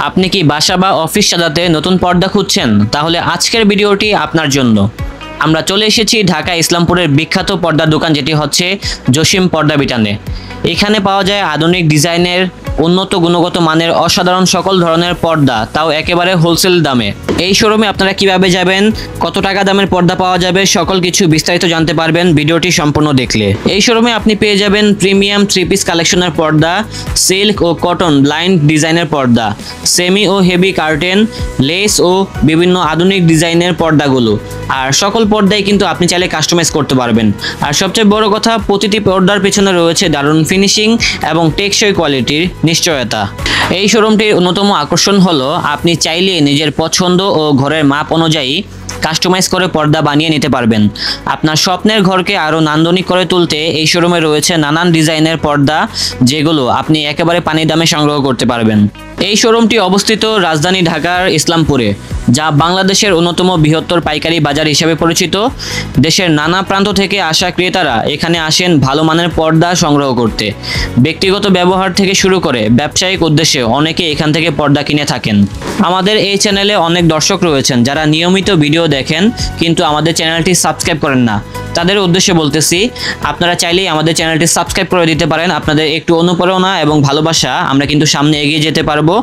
আপনি কি বাসা বা অফিস সাজাতে নতুন পর্দা খুঁজছেন? তাহলে আজকের ভিডিওটি আপনার জন্য। আমরা চলে এসেছি ঢাকা ইসলামপুরের বিখ্যাত পর্দার দোকান, যেটি হচ্ছে জসিম পর্দা বিতানে। এখানে পাওয়া যায় আধুনিক ডিজাইনের, উন্নত গুণগত মানের অসাধারণ সকল ধরনের পর্দা, তাও একেবারে হোলসেল দামে। এই শোরুমে আপনারা কিভাবে যাবেন, কত টাকা দামের পর্দা পাওয়া যাবে, সকল কিছু বিস্তারিত জানতে পারবেন ভিডিওটি সম্পূর্ণ দেখলে। এই শোরুমে আপনি পেয়ে যাবেন প্রিমিয়াম 3 পিস কালেকশনের পর্দা, সিল্ক ও কটন ব্লাইন্ড ডিজাইনের পর্দা, সেমি ও হেভি কার্টেন, লেস ও বিভিন্ন আধুনিক ডিজাইনের পর্দাগুলো। আর সকল পর্দায় কিন্তু আপনি চাইলে কাস্টমাইজ করতে পারবেন। আর সবচেয়ে বড় কথা, প্রতিটি পর্দার পেছনে রয়েছে দারুণ ফিনিশিং এবং টেকসই কোয়ালিটির নিশ্চয়তা। এই শোরুমটির অন্যতম আকর্ষণ হলো আপনি চাইলে নিজের পছন্দ ও ঘরের মাপ অনুযায়ী কাস্টমাইজ করে পর্দা বানিয়ে নিতে পারবেন। আপনার স্বপ্নের ঘরকে আরও নান্দনিক করে তুলতে এই শোরুমে রয়েছে নানান ডিজাইনের পর্দা, যেগুলো আপনি একেবারে পানির দামে সংগ্রহ করতে পারবেন। এই শোরুমটি অবস্থিত রাজধানী ঢাকার ইসলামপুরে, যা বাংলাদেশের অন্যতম বৃহত্তর পাইকারি বাজার হিসেবে পরিচিত। দেশের নানা প্রান্ত থেকে আসা ক্রেতারা এখানে আসেন ভালো মানের পর্দা সংগ্রহ করতে। ব্যক্তিগত ব্যবহার থেকে শুরু করে ব্যবসায়িক উদ্দেশ্যে অনেকে এখান থেকে পর্দা কিনে থাকেন। আমাদের এই চ্যানেলে অনেক দর্শক রয়েছেন যারা নিয়মিত ভিডিও দেখেন কিন্তু আমাদের চ্যানেলটি সাবস্ক্রাইব করেন না। তাদের উদ্দেশ্যে বলতেছি, আপনারা চাইলেই আমাদের চ্যানেলটি সাবস্ক্রাইব করে দিতে পারেন। আপনাদের একটু অনুপ্রেরণা এবং ভালোবাসা আমরা কিন্তু সামনে এগিয়ে যেতে পারবো।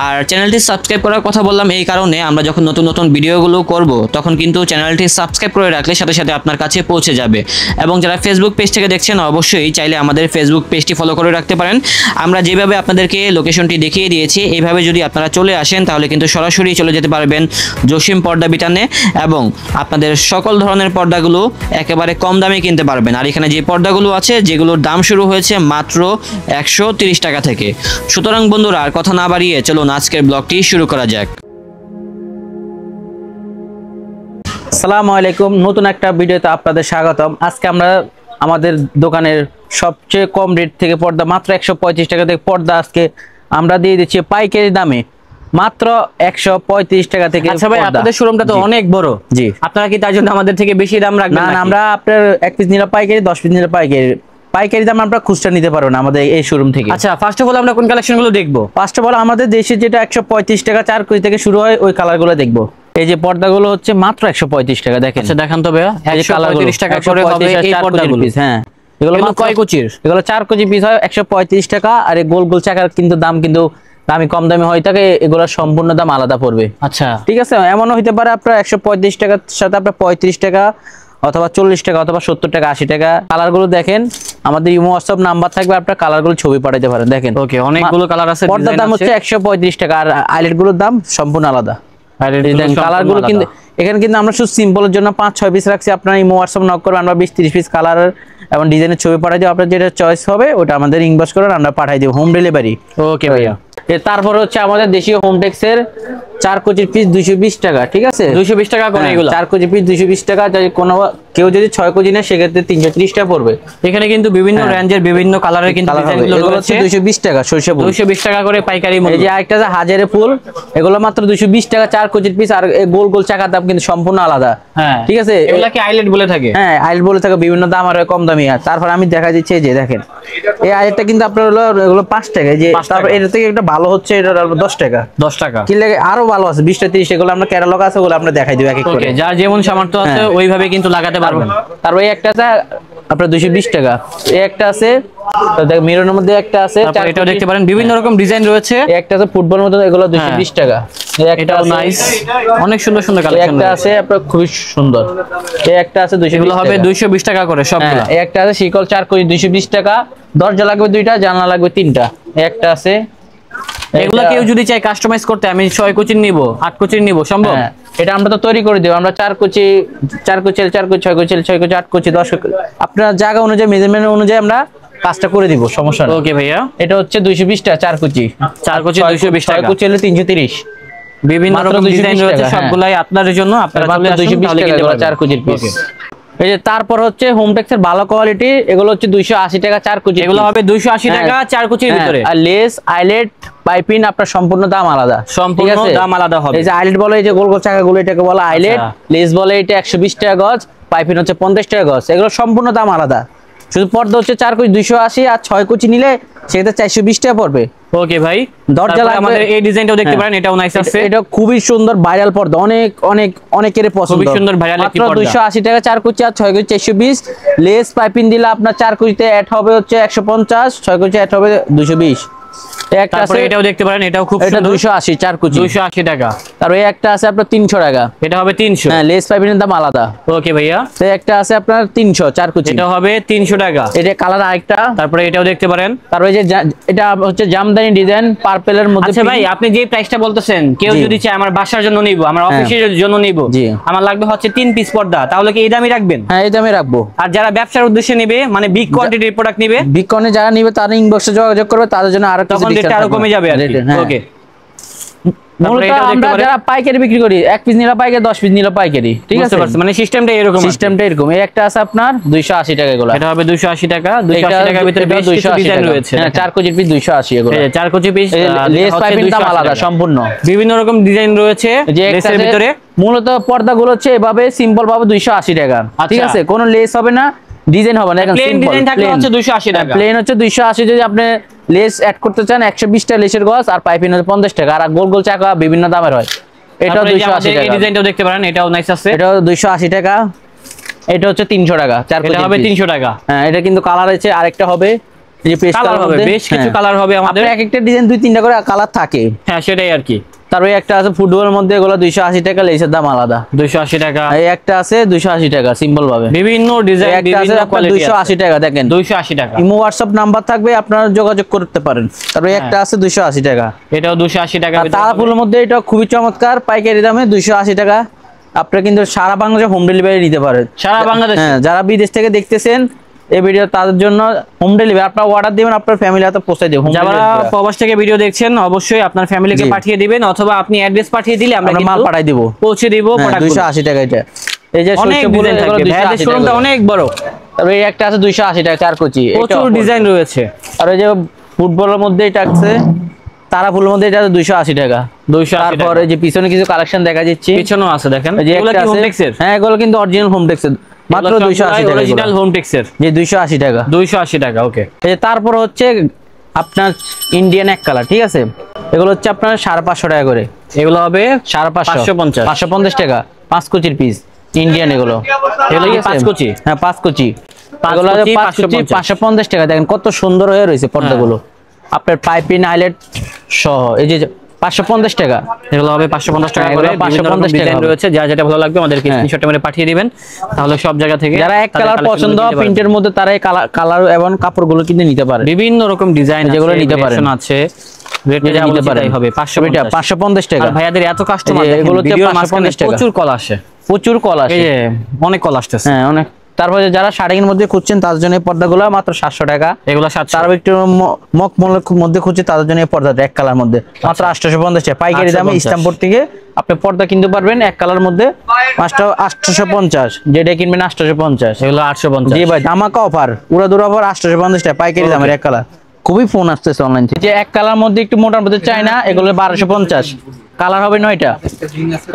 আর চ্যানেলটি সাবস্ক্রাইব করার কথা বললাম এই কারণে, আমরা যখন নতুন নতুন ভিডিওগুলো করব তখন কিন্তু চ্যানেলটি সাবস্ক্রাইব করে রাখলে সাথে সাথে আপনার কাছে পৌঁছে যাবে। এবং যারা ফেসবুক পেজ থেকে দেখছেন অবশ্যই চাইলে আমাদের ফেসবুক পেজটি ফলো করে রাখতে পারেন। আমরা যেভাবে আপনাদেরকে লোকেশনটি দেখিয়ে দিয়েছি এইভাবে যদি আপনারা চলে আসেন তাহলে কিন্তু সরাসরি চলে যেতে পারবেন জসিম পর্দা বিতানে, এবং আপনাদের সকল ধরনের পর্দাগুলো একেবারে কম দামে কিনতে পারবেন। আর এখানে যে পর্দাগুলো আছে যেগুলোর দাম শুরু হয়েছে মাত্র 130 টাকা থেকে। সুতরাং বন্ধুরা, আর কথা না বাড়িয়ে চলুন আজকের ব্লগটি শুরু করা যাক। আসসালামু আলাইকুম, নতুন একটা ভিডিওতে আপনাদের স্বাগতম। আজকে আমরা আমাদের দোকানের সবচেয়ে কম রেট থেকে পর্দা মাত্র 135 টাকা থেকে পর্দা আজকে আমরা দিয়ে দিচ্ছি পাইকারি দামে মাত্র 135 টাকা থেকে। আচ্ছা ভাই, আপনাদের শোরুমটা তো অনেক বড়, জি আপনারা কি তার জন্য আমাদের থেকে বেশি দাম রাখবেন? না, আমরা আপনার 1 পিস নিলে পাইকারি, 10 পিস নিলে পাইকারি দাম আমরা খুচরা নিতে পারবো না আমাদের এই শোরুম থেকে। আচ্ছা, ফার্স্ট অফ অল আমরা কোন কালেকশনগুলো দেখবো? ফার্স্ট অফ অল আমাদের দেশে যেটা 135 টাকা 4 কেজি থেকে শুরু হয় ওই কালারগুলো দেখবো। এই যে পর্দাগুলো হচ্ছে মাত্র 135 টাকা। দেখেন, আচ্ছা দেখান তো ভাইয়া। 135 টাকা করে হবে এই পর্দাগুলো। হ্যাঁ, এগুলো কয় কুচির? এগুলো 4 কেজি পিস হয় 135 টাকা। আর এই গোল গোল চাকার কিন্তু দাম কিন্তু দামি কম দামি হয়ে থাকে, এগুলোর সম্পূর্ণ দাম আলাদা পড়বে। আচ্ছা ঠিক আছে, এমনও হইতে পারে আপনার 135 টাকার সাথে আপনার 35 টাকা অথবা 40 টাকা অথবা 70 টাকা 80 টাকা। কালারগুলো দেখেন, আমাদের ইমো হোয়াটসঅ্যাপ নাম্বার থাকবে, আপনার কালারগুলো ছবি পাঠাতে পারেন। দেখেন, ওকে, অনেকগুলো কালার আছে। পর্দার দাম হচ্ছে 135 টাকা, আর আইলেট গুলোর দাম সম্পূর্ণ আলাদা। কালারগুলো কিন্তু এখানে কিন্তু আমরা শুধু সিম্পলের জন্য 5-6 পিস রাখছি। আপনার ইমো হোয়াটসঅ্যাপ নক করবেন, আমরা 20-30 পিস কালার এবং ডিজাইনের ছবি পাঠাই দিব। আপনার যেটা চয়েস হবে ওটা আমাদের ইনবক্স করেন, আমরা পাঠাই দিব হোম ডেলিভারি। ওকে ভাইয়া। তারপর হচ্ছে আমাদের দেশীয় হোমটেক্সের 4 কেজির পিস 220 টাকা। ঠিক আছে, 220 টাকা করে এগুলো। 4 কেজি পিস 220 টাকা। যদি কোনো কেউ যদি 6 কেজি নেয় সেক্ষেত্রে 330 টাকা পড়বে। এখানে কিন্তু বিভিন্ন রেঞ্জের বিভিন্ন কালারের কিন্তু ডিজাইনগুলো রয়েছে। 220 টাকা সরিষা ফুল, 220 টাকা করে পাইকারি মূল্য। এই যে আরেকটা আছে হাজারে ফুল, এগুলো মাত্র 220 টাকা 4 কেজির পিস। আর এই গোল গোল চাকার দাম কিন্তু সম্পূর্ণ আলাদা। হ্যাঁ, ঠিক আছে, এগুলা কি আইলেট বলে থাকে? হ্যাঁ, আইলেট বলে থাকে, বিভিন্ন দাম আর কম দামি। আর তারপর আমি দেখা দিচ্ছি, এই যে দেখেন এই আইলেটটা কিন্তু আপনার হলো এগুলো 5 টাকা। এই যে তারপর এটা থেকে একটা ভালো হচ্ছে, এটা 10 টাকা। 10 টাকা কিনলে আরো ভালো আছে 20-30 টাকা। আমরা ক্যাটালগ আছে, ওগুলো আমরা দেখাই দিব এক এক করে। যার যেমন সামর্থ্য আছে ওইভাবে কিন্তু লাগাতে পারবেন। তারপর এই একটা আছে আপনার 220 টাকা। এই একটা আছে মিরনের মধ্যে, একটা আছে এটাও দেখতে পারেন, বিভিন্ন রকম ডিজাইন রয়েছে। এই একটা আছে ফুটবল মতো, এগুলো 220 টাকা। এটাও নাইস, অনেক সুন্দর সুন্দর কালেকশন। একটা আছে আপনার খুবই সুন্দর। এই একটা আছে 220 এগুলো হবে 220 টাকা করে সবগুলো। এই একটা আছে শিকল 4 কেজি 220 টাকা। দরজা লাগবে 2টা, জানলা লাগবে 3টা। একটা আছে, এগুলো কেউ যদি চাই কাস্টমাইজ করতে, আমি 6 কোচির নিব 8 কোচির নিব, সম্ভব? এটা আমরা তো তৈরি করে দেব। আমরা 4 কোচি 4 কোচি 4 কোচি 6 কোচি 6 কোচি 8 কোচি 10 আপনার জায়গা অনুযায়ী মেজারমেন্ট অনুযায়ী আমরা কাজটা করে দিব, সমস্যা নেই। ওকে ভাইয়া, এটা হচ্ছে 220 টাকা 4 কোচি। 4 কোচি 220 টাকা। 6 কোচি হলো 330। বিভিন্ন রকম ডিজাইন রয়েছে, সবগুলাই আপনাদের জন্য। আপনারা চলে আসুন, 220 টাকা 4 কোচির পিস। এই যে তারপর হচ্ছে হোমটেক্সের ভালো কোয়ালিটি, এগুলো হচ্ছে 280 টাকা 4 কোচি। এগুলো হবে 280 টাকা 4 কোচির ভিতরে। আর লেস আইলেট পাইপিং আপনার সম্পূর্ণ দাম আলাদা, সম্পূর্ণ দাম আলাদা হবে। এই যে আইলেট বলে, এই যে গোল গোল চাকাগুলো এটাকে বলে আইলেট। লেস বলে এটা 120 টাকা গজ, পাইপিং হচ্ছে 50 টাকা গজ। এগুলো সম্পূর্ণ দাম আলাদা। শুধু পর্দা হচ্ছে 4 কোচি 280, আর 6 কোচি নিলে সেক্ষেত্রে 420 টাকা পড়বে। ওকে ভাই, দরজা তারপরে লাগবে আমাদের এই ডিজাইনটাও দেখতে পারেন, এটাও নাইস আছে। এটা খুবই সুন্দর ভাইরাল পর্দা, অনেক অনেক অনেকের পছন্দ, খুবই সুন্দর ভাইরাল একটি মাত্র পর্দা। 280 টাকা 4 কুচি আর 6 কুচি 420। লেস পাইপিং দিলে আপনার 4 কুচিতে অ্যাড হবে হচ্ছে 150, 6 কুচি অ্যাড হবে 220। একটা আছে, তারপরে এটাও দেখতে পারেন, এটাও খুব এটা সুন্দর, 280 4 কুচি 280 টাকা। আর ওই একটা আছে আপনার 300 টাকা, এটা হবে 300। হ্যাঁ লেস পাইপিংয়ের দাম আলাদা। ওকে ভাইয়া, তো একটা আছে আপনার 300 4 কুচি, এটা হবে 300 টাকা। এটা কালার আরেকটা। তারপরে এটাও দেখতে পারেন। তারপরে যে এটা হচ্ছে জামদানি ডিজাইন পার্পলের মধ্যে। আচ্ছা ভাই, আপনি যে প্রাইসটা বলতেছেন, কেউ জি। যদি চায় আমার বাসার জন্য নিব, আমার অফিসের জন্য নিব, জি। আমার লাগবে হচ্ছে 3 পিস পর্দা, তাহলে কি এই দামই রাখবেন? হ্যাঁ এই দামে রাখবো। আর যারা ব্যবসার উদ্দেশ্যে নেবে, মানে বিগ কোয়ান্টিটির প্রোডাক্ট নেবে, বিকনে যারা নিবে তারা ইনবক্সে যোগাযোগ করবে, তাদের জন্য আরো তখন রেটটা আরো কমে যাবে আর কি। ওকে, মূলত আমরা যারা পাইকারি বিক্রি করি, 1 পিস নিলে পাইকারি, 10 পিস নিলে পাইকারি, ঠিক আছে? মানে সিস্টেমটা এরকম, সিস্টেমটা এরকম। এই একটা আছে আপনার 280 টাকা এগুলো, এটা হবে 280 টাকা। 280 টাকার ভিতরে বেশ কিছু ডিজাইন রয়েছে। হ্যাঁ 4 কুচির পিস 280 এগুলো। এই 4 কুচি পিস, লেস পাইপিং দাম আলাদা সম্পূর্ণ, বিভিন্ন রকম ডিজাইন রয়েছে যে লেসের ভিতরে। মূলত পর্দাগুলো হচ্ছে এভাবে সিম্পল ভাবে 280 টাকা, ঠিক আছে? কোনো লেস হবে না, ডিজাইন হবে না, একদম প্লেন সিম্পল। ডিজাইন থাকলে হচ্ছে 280 টাকা, প্লেন হচ্ছে 280। যদি আপনি লেস অ্যাড করতে চান 120 টাকা লেসের গজ, আর পাইপিং হচ্ছে 50 টাকা, আর গোল গোল চাকা বিভিন্ন দামের হয়। এটাও 280 টাকা। এই ডিজাইনটাও দেখতে পারেন, এটাও নাইস আছে, এটাও 280 টাকা। এটা হচ্ছে 300 টাকা 4 কুচি, এটা হবে 300 টাকা। হ্যাঁ এটা কিন্তু কালার আছে, আরেকটা হবে যে পেস্ট কালার হবে, বেশ কিছু কালার হবে আমাদের। এক একটা ডিজাইন 2-3টা করে কালার থাকে। হ্যাঁ সেটাই আর কি। তারপরে একটা আছে ফুটবলের মধ্যে, এগুলো 280 টাকা, লেসের দাম আলাদা 280 টাকা। এই একটা আছে 280 টাকা সিম্পল ভাবে, বিভিন্ন ডিজাইন, একটা আছে বিভিন্ন কোয়ালিটি, 280 টাকা। দেখেন 280 টাকা। ইমো হোয়াটসঅ্যাপ নাম্বার থাকবে, আপনারা যোগাযোগ করতে পারেন। তারপরে একটা আছে 280 টাকা, এটাও 280 টাকা। আর তারাপুরের মধ্যে এটা খুবই চমৎকার, পাইকারি দামে 280 টাকা। আপনারা কিন্তু সারা বাংলাদেশে হোম ডেলিভারি নিতে পারেন, সারা বাংলাদেশে। হ্যাঁ যারা বিদেশ থেকে দেখতেছেন এই ভিডিও, তাদের জন্য হোম ডেলিভারি, আপনারা অর্ডার দিবেন, আপনার ফ্যামিলি হাতে পৌঁছে দেব। যারা প্রবাস থেকে ভিডিও দেখছেন, অবশ্যই আপনার ফ্যামিলিকে পাঠিয়ে দিবেন, অথবা আপনি অ্যাড্রেস পাঠিয়ে দিলে আমরা মাল পাঠিয়ে দিব, পৌঁছে দিব। 280 টাকা এটা। এই যে অনেক ডিজাইন থাকে, ভাইদের শোরুমটা অনেক বড়। তারপরে এই একটা আছে 280 টাকা 4 কুচি, প্রচুর ডিজাইন রয়েছে। আর এই যে ফুটবলের মধ্যে এটা আছে, তারাপুরের মধ্যে এটা 280 টাকা। 280 টাকা। তারপরে যে পিছনে কিছু কালেকশন দেখা যাচ্ছে, পিছনেও আছে দেখেন, এই যে এগুলো একটা কি আছে, হোমটেক্সের? হ্যাঁ এগুলো কিন্তু অরিজিনাল হোমটেক্সের, মাত্র 280 টাকা, অরিজিনাল হোমটেক্সের, যে 280 টাকা। 280 টাকা। ওকে, এই যে তারপর হচ্ছে আপনার ইন্ডিয়ান এক কালার, ঠিক আছে? এগুলো হচ্ছে আপনার 550 টাকা করে, এগুলো হবে 550 550 টাকা 5 কুচির পিস ইন্ডিয়ান এগুলো। এগুলো কি 5 কুচি? হ্যাঁ 5 কুচি, পাঁচ এগুলো কুচি, 5 কুচি 550 টাকা। দেখেন কত সুন্দর হয়ে রয়েছে পর্দাগুলো, আপনার পাইপিং হাইলাইট সহ। এই যে 550 টাকা, এগুলো হবে 550 টাকা হ্যাঁ, করে। এগুলো 550 550 টাকা ডিজাইন হবে। রয়েছে, যা যেটা ভালো লাগবে আমাদেরকে স্ক্রিনশট মেরে পাঠিয়ে দিবেন, তাহলে সব জায়গা থেকে যারা এক কালার পছন্দ প্রিন্টের মধ্যে, তারা এই কালার এবং কাপড়গুলো কিনে নিতে পারে। বিভিন্ন রকম ডিজাইন যেগুলো নিতে পারেন আছে, রেট নিতে পারেন, হবে 550 টাকা। আর ভাইয়াদের এত কাস্টমার, এগুলো হচ্ছে ভিডিওর 550 মাঝখানে টাকা। প্রচুর কল আসে, প্রচুর কল আসে, এই যে অনেক কল আসতেছে। হ্যাঁ অনেক। তারপরে যারা শাড়ির মধ্যে খুঁজছেন, তাদের জন্য এই পর্দাগুলো মাত্র 700 টাকা। এগুলো 700। তারপর একটু মকমলের মধ্যে খুঁজছে, তাদের জন্য এই পর্দাটা এক কালার মধ্যে মাত্র 850 টাকা। পাইকারি দামে ইসলামপুর থেকে আপনি পর্দা কিনতে পারবেন এক কালার মধ্যে মাত্র 850, যেটা কিনবেন 850। এগুলো 850। জি ভাই, ধামাকা অফার, উড়াদুরা অফার 850 টাকা পাইকারি দামের এক কালার। খুবই ফোন আসতেছে অনলাইন থেকে। যে এক কালার মধ্যে একটু মোটার মধ্যে চাই না, এগুলো 1250, কালার হবে 9টা।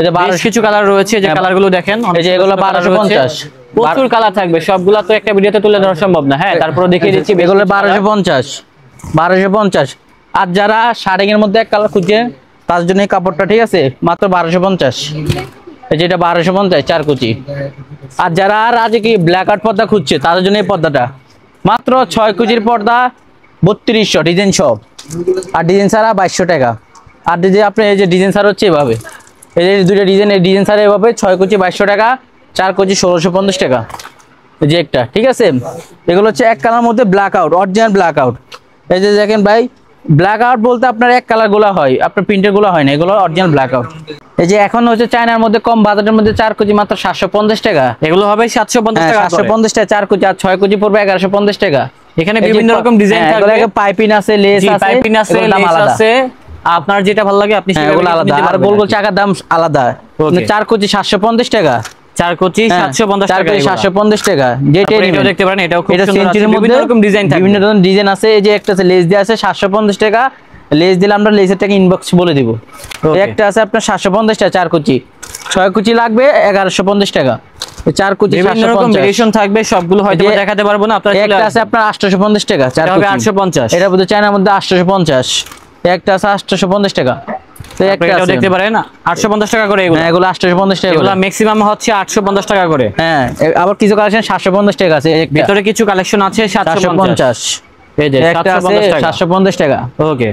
এই যে 12 কিছু কালার রয়েছে, যে কালারগুলো দেখেন, এই যে এগুলো 1250, প্রচুর কালার থাকবে, সবগুলা তো একটা ভিডিওতে তুলে ধরা সম্ভব না। হ্যাঁ, তারপরে দেখিয়ে দিচ্ছি, এগুলো 1250। আর যারা শাড়িং এর মধ্যে এক কালার খুঁজছেন, তার জন্য এই কাপড়টা, ঠিক আছে, মাত্র 1250। এই যে এটা 1250 4 কুচি। আর যারা আর আজকে কি ব্ল্যাক আউট পর্দা খুঁজছে, তাদের জন্য এই পর্দাটা মাত্র 6 কুচির পর্দা 3200 ডিজাইন সব, আর ডিজাইন ছাড়া 2200 টাকা। আর যদি আপনি এই যে ডিজাইন ছাড়া হচ্ছে এভাবে, এই যে দুইটা ডিজাইন, এই ডিজাইন ছাড়া এভাবে 6 কুচি 2200 টাকা, 4 কুচি 1650 টাকা। এই যে একটা, ঠিক আছে? এগুলো হচ্ছে এক কালার মধ্যে black out, original black out. এই যে দেখেন ভাই, ব্ল্যাক আউট বলতে আপনার এক কালার গুলো হয়, আপনার প্রিন্টের গুলো হয় না, এগুলো অরিজিনাল ব্ল্যাক আউট। এই যে এখন হচ্ছে চায়নার মধ্যে কম বাজেটের মধ্যে 4 কুচি মাত্র 750 টাকা। এগুলো হবে 750 টাকা, 750 টাকা 4 কুচি, আর 6 কুচি পড়বে 1150 টাকা। এখানে বিভিন্ন রকম ডিজাইন থাকবে, পাইপিং আছে, লেস আছে, পাইপিং আছে, লেস আছে, আপনার যেটা ভালো লাগে আপনি সেগুলো আলাদা। আর গোল গোল চাকার দাম আলাদা। 4 কুচি 750 টাকা, 4 কুচি 750 টাকা, 750 টাকা। যেটা দেখতে পারেন, এটাও খুব সুন্দর, সেঞ্চুরির মধ্যে বিভিন্ন রকম ডিজাইন থাকবে, বিভিন্ন ধরনের ডিজাইন আছে। এই যে একটা আছে লেস দেয়া আছে 750 টাকা, লেস দিলে আমরা লেসের টাকা ইনবক্স বলে দিব। একটা আছে আপনার 750 টাকা 4 কুচি, 6 কুচি লাগবে 1150 টাকা। 4 কুচি বিভিন্ন রকম 750। ভেরিয়েশন থাকবে, সবগুলো হয়তো দেখাতে পারবো না, আপনারা চলে একটা আছে আসবেন। আপনার 850 টাকা 4 এটা হবে কুচি 850। এটা মধ্যে চায়নার মধ্যে 850। একটা আছে 850 টাকা। তো একটা এটাও আছে দেখতে পারেন 850 টাকা করে এগুলো। হ্যাঁ এগুলো 850 টাকা এগুলো করে। ম্যাক্সিমাম হচ্ছে 850 টাকা করে। হ্যাঁ আবার কিছু কালেকশন 750 টাকা আছে। ভিতরে কিছু কালেকশন আছে 750। 750। এই যে একটা আছে 750 টাকা। 750 টাকা। ওকে।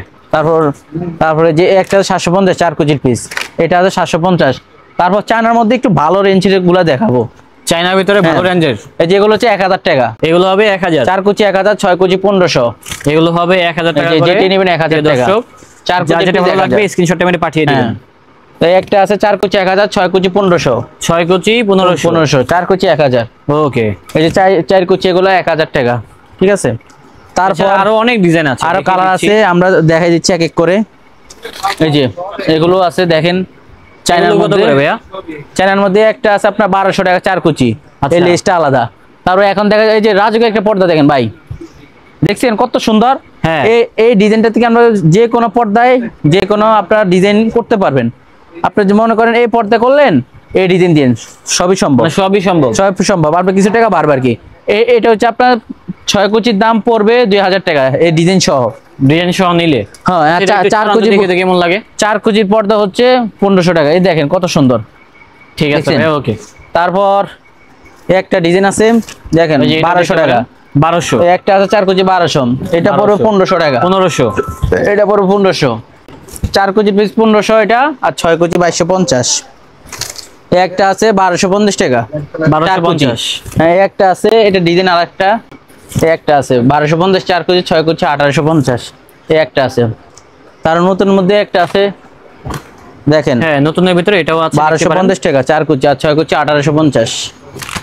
তারপরে যে একটা 750 4 কুচির পিস, এটা আছে 750। তারপর চায়নার মধ্যে একটু ভালো রেঞ্জের গুলা দেখাবো। চায়নার ভিতরে ভালো রেঞ্জের এই যেগুলো হচ্ছে 1000 টাকা। এগুলো হবে 1000। 4 কুচি 1000, 6 কুচি 1500। এগুলো হবে 1000 টাকা করে। যেটা নেবেন 1000 টাকা। 4 কুচি যেটা ভালো লাগবে স্ক্রিনশটটা মেরে পাঠিয়ে দিবেন। তো একটা আছে 4 কুচি 1000, 6 কুচি 1500। 6 কুচি 1500। 4 কুচি 1000। ওকে। এই যে 4 কুচি এগুলো 1000 টাকা। ঠিক আছে। তারপর আরো অনেক ডিজাইন আছে, আরো কালার আছে, আমরা দেখাই দিচ্ছি এক এক করে। এই যে এগুলো আছে দেখেন চায়নার কত মধ্যে। করে ভাইয়া? চায়নার মধ্যে একটা আছে আপনার 1200 টাকা 4 কুচি। আচ্ছা। এই লেসটা আলাদা। তারপর এখন দেখা যায় এই যে রাজুকে একটা পর্দা দেখেন ভাই, দেখছেন কত সুন্দর। হ্যাঁ। এই ডিজাইনটা থেকে আমরা যে কোনো পর্দায় যে কোনো আপনার ডিজাইন করতে পারবেন। আপনি যে মনে করেন এই পর্দা করলেন, এই ডিজাইন দিন, সবই সম্ভব। সবই সম্ভব। সবই সম্ভব। আপনার কিছু টাকা বাড়বে আর কি। এটা হচ্ছে আপনার 6 কুচির দাম পড়বে 2000 টাকা এই ডিজাইন সহ। ডিজাইন সহ নিলে হ্যাঁ 4 কুচি দেখে কেমন লাগে? 4 কুচির পর্দা হচ্ছে 1500 টাকা। এই দেখেন কত সুন্দর। ঠিক আছে দেখছেন? ওকে। তারপর একটা ডিজাইন আছে দেখেন 1200 টাকা। 1200। একটা আছে 4 কুচি 1200। এটা পড়বে 1500 টাকা। 1500। এটা পড়বে 1500। 4 কুচি পিস 1500 এটা, আর 6 কুচি 2250। একটা আছে 1250 টাকা। 1250। হ্যাঁ একটা আছে, এটা ডিজাইন আরেকটা। একটা আছে 1250 4 কুচি, 6 কুচি 1850। একটা আছে। তার নতুন মধ্যে একটা আছে দেখেন। হ্যাঁ নতুনের ভিতরে এটাও আছে 1250 টাকা 4 কুচি, আর 6 কুচি 1850।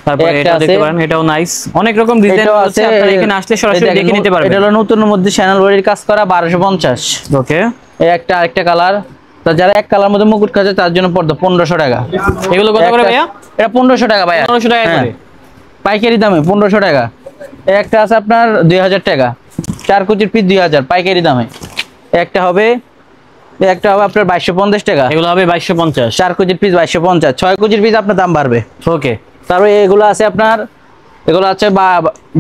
তারপরে একটা এটা দেখতে আছে। পারেন, এটাও নাইস। অনেক রকম ডিজাইন এটাও আছে, আপনারা এখানে আসলে সরাসরি এই দেখেন, দেখে নিতে পারবেন। এটা হলো নতুনের মধ্যে শ্যানেল বডির কাজ করা 1250। ওকে। এই একটা আরেকটা কালার। তা যারা এক কালার মধ্যে মুকুট খাচ্ছে তার জন্য পড়তো 1500 টাকা। এগুলো কত করে ভাইয়া? এটা 1500 টাকা ভাইয়া। 1500 টাকা হ্যাঁ, করে। পাইকারি দামে 1500 টাকা। এই একটা আছে আপনার 2000 টাকা। 4 কুচির পিস 2000 পাইকারি দামে। একটা হবে আপনার 2250 টাকা। এগুলো হবে 2250। 4 কুচির পিস 2250। 6 কুচির পিস আপনার দাম বাড়বে। ওকে। তারপরে এগুলো আছে আপনার, এগুলো আছে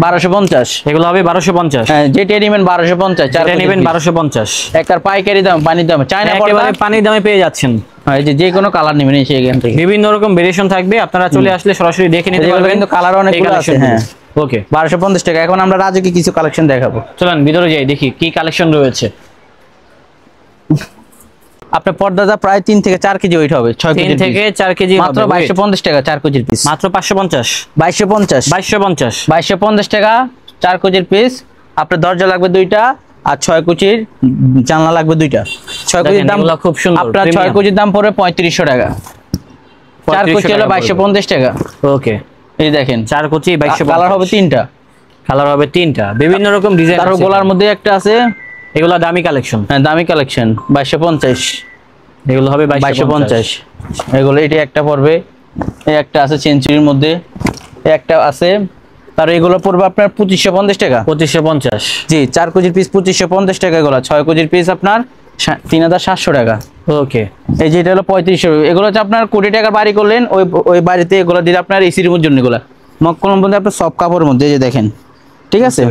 1250। এগুলো হবে 1250। হ্যাঁ যেটা নেবেন 1250। 4 এটা নেবেন 1250। একটার পাইকারি দাম, পানির দামে। চায়না একেবারে পানির দামে পেয়ে যাচ্ছেন। হ্যাঁ, এই যে কোনো কালার নেবেন এসে এখান থেকে। বিভিন্ন রকম ভেরিয়েশন থাকবে, আপনারা চলে আসলে সরাসরি দেখে নিতে এগুলো পারবেন। কিন্তু কালার অনেকগুলো আছে। হ্যাঁ ওকে। 1250 টাকা। এখন আমরা রাজুকে কিছু কালেকশন দেখাবো। চলেন ভিতরে যাই, দেখি কি কালেকশন রয়েছে। আপনার পর্দাটা প্রায় 3 থেকে 4 কেজি ওয়েট হবে। 6 3 কেজি থেকে 4 কেজি মাত্র হবে। 2250 টাকা 4 কেজির পিস। মাত্র 550। 2250। 2250। 2250 টাকা 4 কেজির পিস। আপনার দরজা লাগবে 2টা, আর 6 কুচির জানলা লাগবে 2টা। 6 কেজির দাম খুব সুন্দর। আপনার 6 কেজির দাম পড়বে 3500 টাকা। 4 কুচি হলো 2250 টাকা। ওকে। এই দেখেন 4 কুচি 2250। কালার হবে 3টা। কালার হবে 3টা, বিভিন্ন রকম ডিজাইন তারপর আছে। গোলার মধ্যে একটা আছে। এগুলো দামি কালেকশন। হ্যাঁ দামি কালেকশন 2250। এগুলো হবে 2250। এগুলো এটি একটা পড়বে। এই একটা আছে সেঞ্চুরির মধ্যে। এই একটা আছে। তার এগুলো পড়বে আপনার 2550 টাকা। 2550। জি 4 কেজির পিস 2550 টাকা। এগুলো 6 কেজির পিস আপনার 3700 টাকা। ওকে। এই যে এটা হলো 3500। এগুলো হচ্ছে আপনার কোটি টাকার বাড়ি করলেন, ওই বাড়িতে এগুলো দিলে আপনার এসি রুমের জন্য। এগুলো মক্কলের মধ্যে আপনার সব কাপড়ের মধ্যে, এই যে দেখেন। ঠিক আছে।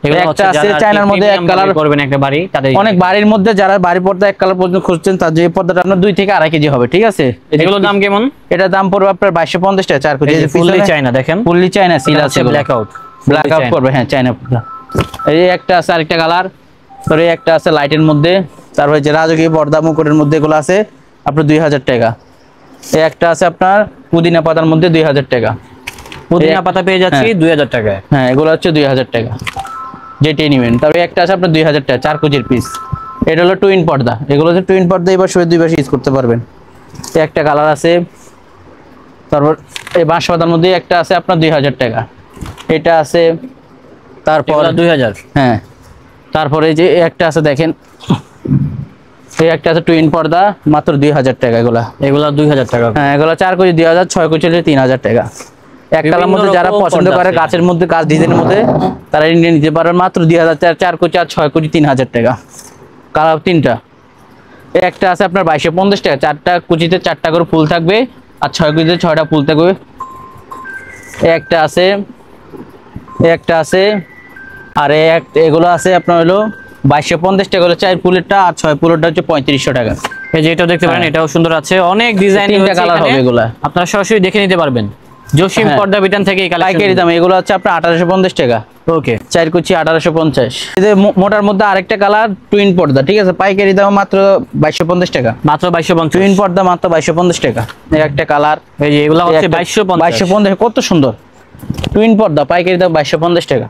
এগুলো একটা আছে চায়নার মধ্যে এক কালার করবেন একটা বাড়ি, তাদের অনেক বাড়ির মধ্যে যারা বাড়ি পর্দা এক কালার পর্যন্ত খুঁজছেন, তার যে পর্দাটা আপনার 2 থেকে 2.5 কেজি হবে। ঠিক আছে। এগুলোর দাম কেমন? এটার দাম পড়বে আপনার 2250 টাকা 4 কেজি। ফুললি চায়না দেখেন, ফুললি চায়না সিল আছে, ব্ল্যাক আউট করবে। হ্যাঁ চায়না পর্দা। এই একটা আছে আরেকটা কালার। তারপরে একটা আছে লাইটের মধ্যে। তারপরে যে রাজকীয় পর্দা মুকুটের মধ্যে এগুলো আছে আপনার 2000 টাকা। এই একটা আছে আপনার পুদিনা পাতার মধ্যে 2000 টাকা। পুদিনা পাতা পেয়ে যাচ্ছি 2000 টাকায়। হ্যাঁ এগুলো হচ্ছে 2000 টাকা যেটাই নেবেন। তারপরে একটা আছে আপনার 2000 টাকা 4 কেজির পিস। এটা হলো টুইন পর্দা। এগুলো হচ্ছে টুইন পর্দা, এবার শুয়ে 2 পাশে ইউজ করতে পারবেন। একটা কালার আছে। তারপর এই বাঁশ পাতার মধ্যে একটা আছে আপনার 2000 টাকা। এটা আছে। তারপর 2000। হ্যাঁ তারপরে যে একটা আছে দেখেন, এই একটা আছে টুইন পর্দা মাত্র 2000 টাকা। এগুলা 2000 টাকা। হ্যাঁ এগুলো 4 কেজি 2000, 6 কেজি 3000 টাকা। এক কালার মধ্যে যারা পছন্দ করে গাছের মধ্যে, গাছ ডিজাইনের মধ্যে, তারা নিয়ে নিতে পারবেন মাত্র 2000। 4 কেজি আর 6 কেজি 3000 টাকা। কালার 3টা। একটা আছে আপনার 2250 টাকা, 4টা কুচিতে 4টা করে ফুল থাকবে আর 6 কুচিতে 6টা ফুল থাকবে। একটা আছে, একটা আছে, আর এগুলো আছে আপনার হলো 2250 টাকা, হলো 4 ফুলেরটা আর 6 ফুলেরটা হচ্ছে 3500 টাকা। এই যে এটা দেখতে পারেন, এটাও সুন্দর আছে, অনেক ডিজাইন, 3টা কালার হবে এগুলা, আপনারা সরাসরি দেখে নিতে পারবেন জসিম পর্দা বিতান থেকে এই কালেকশন। পাইকারি দাম এগুলো হচ্ছে আপনার 1850 টাকা। ওকে, 4 কুচি 1850। এই যে মোটার মধ্যে আরেকটা কালার টুইন পর্দা, ঠিক আছে, পাইকারি দাম মাত্র 2250 টাকা, মাত্র 2250। টুইন পর্দা মাত্র 2250 টাকা। এই একটা কালার, এই যে এগুলো হচ্ছে 2250। 2250, কত সুন্দর টুইন পর্দা, পাইকারি দাম 2250 টাকা,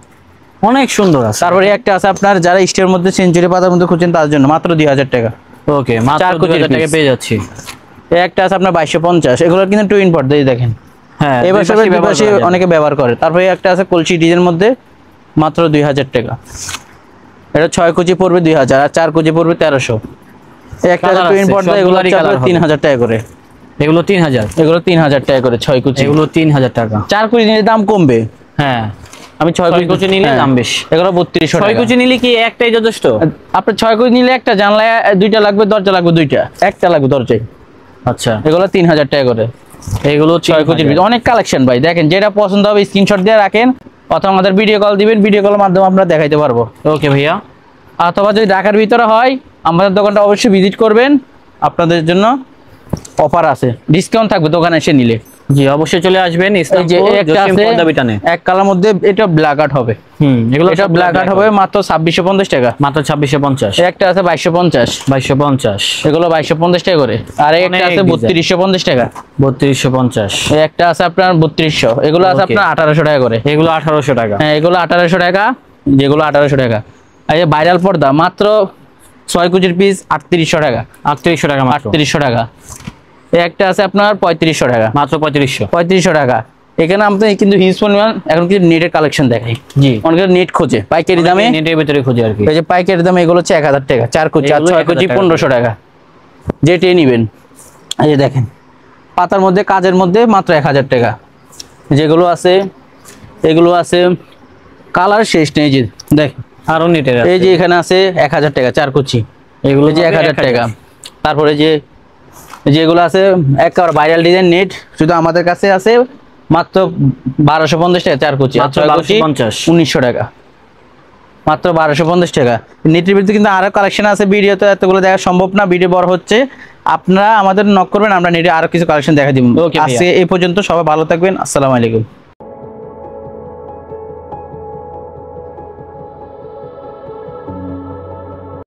অনেক সুন্দর আছে। তারপরে একটা আছে আপনার যারা স্টের মধ্যে সেঞ্চুরি পাতার মধ্যে খুঁজছেন তার জন্য মাত্র 2000 টাকা। ওকে, মাত্র 4 কুচি 2000 টাকা পেয়ে যাচ্ছি। এই একটা আছে আপনার 2250, এগুলো কিন্তু টুইন পর্দা, এই দেখেন, হ্যাঁ, এবার দুই পাশে ব্যবহার করা যায়। অনেকে ব্যবহার করে। তারপরে একটা আছে কলসি ডিজাইনের মধ্যে মাত্র 2000 টাকা, এটা 6 কুচি পড়বে 2000 আর 4 কুচি পড়বে 1300। এই একটা কালার টুইন আছে, পর্দা, এগুলো সবগুলোরই কালার হবে। 3000 টাকা করে, এগুলো 3000, এগুলো 3000 টাকা করে 6 কুচি, এগুলো 3000 টাকা। 4 কুচি নিলে দাম কমবে। হ্যাঁ, আমি 6 ছয় কুচি নিলে হ্যাঁ, দাম বেশি। এগুলো 3200 ছয় টাকা। কুচি নিলে কি একটাই যথেষ্ট? আপনার 6 কুচি নিলে একটা জানলায় 2টা লাগবে, দরজা লাগবে 2টা, একটা লাগবে দরজায়। আচ্ছা, এগুলো 3000 টাকা করে, এগুলো 6 কুচির ভিতরে অনেক কালেকশন ভাই। দেখেন যেটা পছন্দ হবে স্ক্রিনশট দিয়ে রাখেন, অথবা আমাদের ভিডিও কল দিবেন, ভিডিও কলের মাধ্যমে আমরা দেখাইতে পারবো। ওকে ভাইয়া, অথবা যদি ঢাকার ভিতরে হয় আমাদের দোকানটা অবশ্যই ভিজিট করবেন, আপনাদের জন্য অফার আছে, ডিসকাউন্ট থাকবে দোকানে এসে নিলে। জি অবশ্যই চলে আসবেন এই যে ইসলামপুর একটা জসিম আছে পর্দা বিতানে। এক কালার মধ্যে, এটা ব্ল্যাক আউট হবে, এগুলো এটা ব্ল্যাক আউট হবে মাত্র 2650 টাকা। মাত্র 2650। এই একটা আছে 2250, 2250, এগুলো 2250 টাকা করে। আর এই একটা অনেক আছে design। 3250 টাকা। 3250, এই একটা আছে আপনার 3200, এগুলো আছে Okay। আপনার 1800 টাকা করে। এগুলো 1800 টাকা। হ্যাঁ, এগুলো 1800 টাকা, যেগুলো 1800 টাকা। আর এই ভাইরাল পর্দা মাত্র 6 কুচির পিস 3800 টাকা, 3800 টাকা মাত্র। 3800 টাকা। এই একটা আছে আপনার 3500 টাকা, মাত্র 3500। 3500 টাকা। এখানে আমাদের কিন্তু হিউজ পরিমাণ এখন কিন্তু নেটের কালেকশন দেখাই, জি, অনেকে নেট খোঁজে পাইকারি দামে। নেটের ভিতরে খুঁজে আর কি। এই যে পাইকারি দামে এগুলো হচ্ছে 1000 টাকা, 4 কুচি আর এগুলো 6 কুচি 1000 টাকা। 1500 টাকা, যেটাই নেবেন। এই যে দেখেন পাতার মধ্যে কাজের মধ্যে মাত্র 1000 টাকা। যেগুলো আছে এগুলো আছে কালার শেষ নেই, যে দেখেন আরো নেটের আছে। এই যে এখানে আছে 1000 টাকা 4 কুচি, এগুলো এই যে 1000 টাকা। তারপরে যেগুলো আছে একবার ভাইরাল ডিজাইন নেট, শুধু আমাদের কাছে আছে মাত্র 1250 টাকা 4 কুচি, মাত্র 1250। 1900 টাকা, মাত্র 1250 টাকা। নেটের ভিতরে কিন্তু আরো কালেকশন আছে, ভিডিও তো এতগুলো দেখা সম্ভব না, ভিডিও বড় হচ্ছে। আপনারা আমাদের নক করবেন, আমরা নেটে আরো কিছু কালেকশন দেখা দিব। Okay ভাইয়া। আজকে এই পর্যন্ত, সবাই ভালো থাকবেন, আসসালামু আলাইকুম।